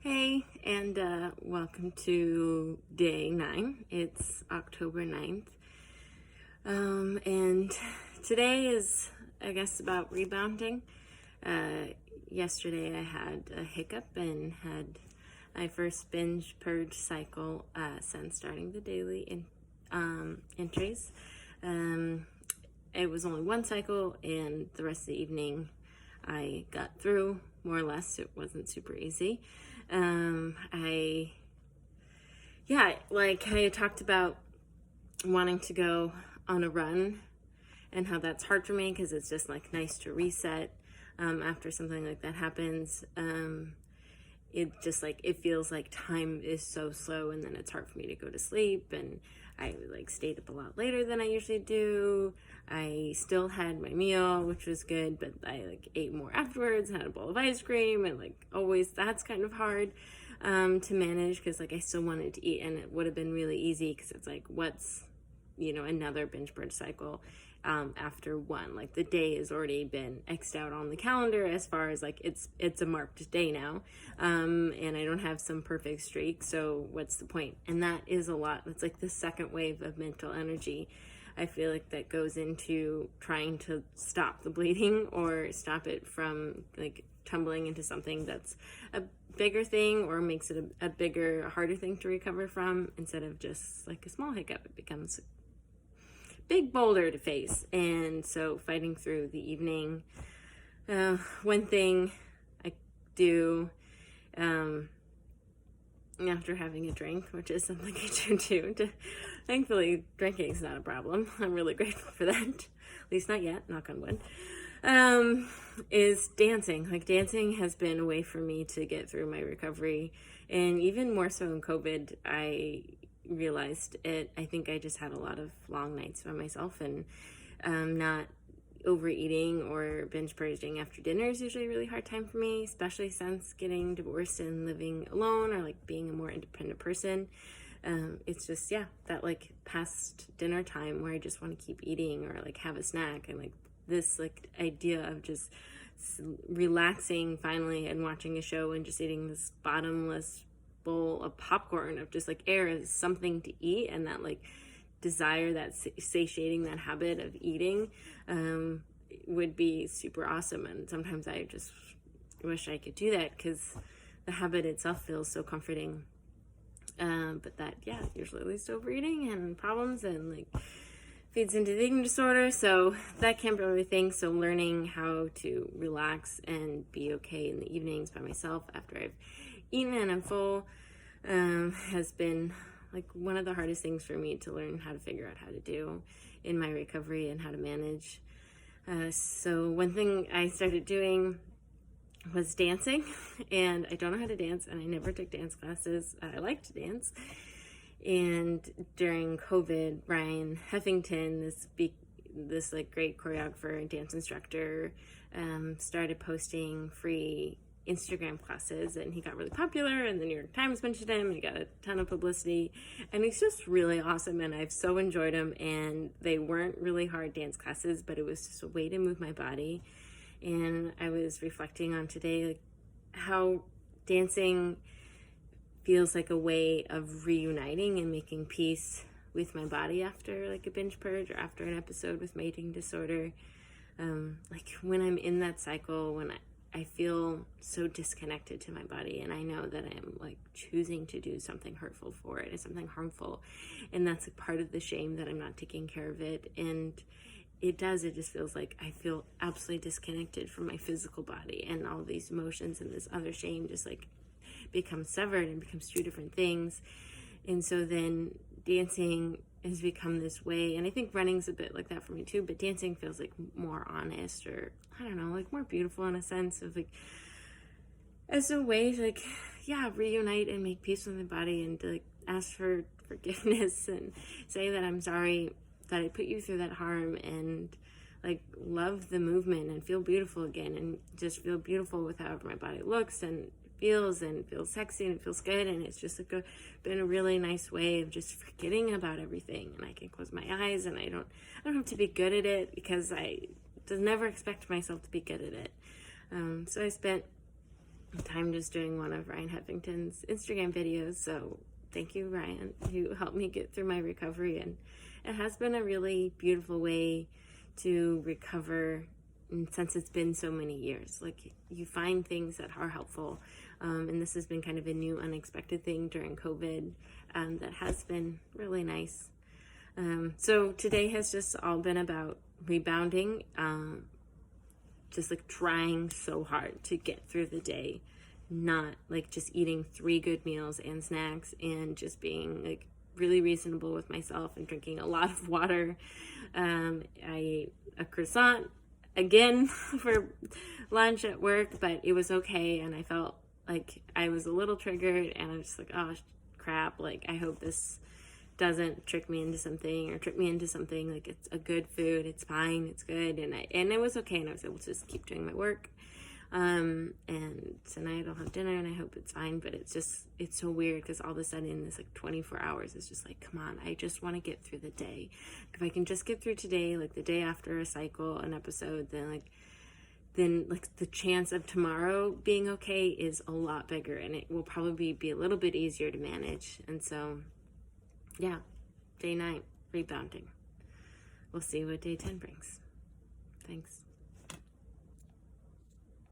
Hey, and welcome to day 9. It's October 9th. And today is, I guess, about rebounding. Yesterday I had a hiccup and had my first binge purge cycle since starting the daily entries. It was only one cycle, and the rest of the evening I got through, more or less. It wasn't super easy. I talked about wanting to go on a run and how that's hard for me because it's just like nice to reset after something like that happens. It feels like time is so slow, and then it's hard for me to go to sleep, and I stayed up a lot later than I usually do. I still had my meal, which was good, but I ate more afterwards, had a bowl of ice cream, and always that's kind of hard to manage because I still wanted to eat, and it would have been really easy because it's what's another binge purge cycle after one. The day has already been X'd out on the calendar as far as it's a marked day now, and I don't have some perfect streak, so what's the point? And that is a lot. It's the second wave of mental energy I feel that goes into trying to stop the bleeding or stop it from tumbling into something that's a bigger thing or makes it a bigger, harder thing to recover from, instead of just a small hiccup. It becomes big boulder to face. And so fighting through the evening, one thing I do after having a drink, which is something I do too, thankfully drinking is not a problem. I'm really grateful for that, at least not yet, knock on wood, is dancing. Dancing has been a way for me to get through my recovery, and even more so in COVID, I realized it. I think I just had a lot of long nights by myself, and not overeating or binge purging after dinner is usually a really hard time for me, especially since getting divorced and living alone, or being a more independent person. It's just that past dinner time where I just want to keep eating or have a snack, and this idea of just relaxing finally and watching a show and just eating this bottomless bowl of popcorn of just air is something to eat, and that desire, that satiating, that habit of eating would be super awesome. And sometimes I just wish I could do that because the habit itself feels so comforting, but that usually leads to overeating and problems, and feeds into the eating disorder. So that can't be everything. So learning how to relax and be okay in the evenings by myself after I've eaten and I'm full has been one of the hardest things for me to learn how to figure out how to do in my recovery and how to manage. So one thing I started doing was dancing, and I don't know how to dance, and I never took dance classes. I like to dance. And during COVID, Ryan Heffington, this great choreographer and dance instructor, started posting free Instagram classes, and he got really popular, and the New York Times mentioned him, and he got a ton of publicity, and he's just really awesome, and I've so enjoyed him. And they weren't really hard dance classes, but it was just a way to move my body. And I was reflecting on today how dancing feels like a way of reuniting and making peace with my body after a binge purge or after an episode with my eating disorder. When I'm in that cycle, when I feel so disconnected to my body, and I know that I'm choosing to do something hurtful for it, and something harmful, and that's part of the shame that I'm not taking care of it. And it just feels I feel absolutely disconnected from my physical body, and all these emotions and this other shame just becomes severed and becomes two different things. And so then dancing has become this way, and I think running's a bit like that for me too, but dancing feels more honest, or I don't know, more beautiful in a sense of as a way to reunite and make peace with my body, and to ask for forgiveness and say that I'm sorry that I put you through that harm, and love the movement and feel beautiful again, and just feel beautiful with however my body looks and feels sexy, and it feels good. And it's just been a really nice way of just forgetting about everything, and I can close my eyes, and I don't have to be good at it, because I just never expect myself to be good at it. So I spent time just doing one of Ryan Heffington's Instagram videos. So thank you, Ryan, who helped me get through my recovery. And it has been a really beautiful way to recover, and since it's been so many years. Like, you find things that are helpful. And this has been kind of a new, unexpected thing during COVID that has been really nice. So today has just all been about rebounding, just like trying so hard to get through the day, not like just eating 3 good meals and snacks, and just being like really reasonable with myself and drinking a lot of water. I ate a croissant again for lunch at work, but it was okay, and I felt like I was a little triggered, and I was just like, oh crap, like I hope this doesn't trick me into something, or trick me into something. Like, it's a good food, it's fine, it's good. And it was okay, and I was able to just keep doing my work. And tonight I'll have dinner, and I hope it's fine. But it's so weird, because all of a sudden this like 24 hours is just like, come on, I just want to get through the day. If I can just get through today, like the day after a cycle, an episode, then the chance of tomorrow being okay is a lot bigger, and it will probably be a little bit easier to manage. And so yeah, day 9, rebounding. We'll see what day 10 brings. Thanks.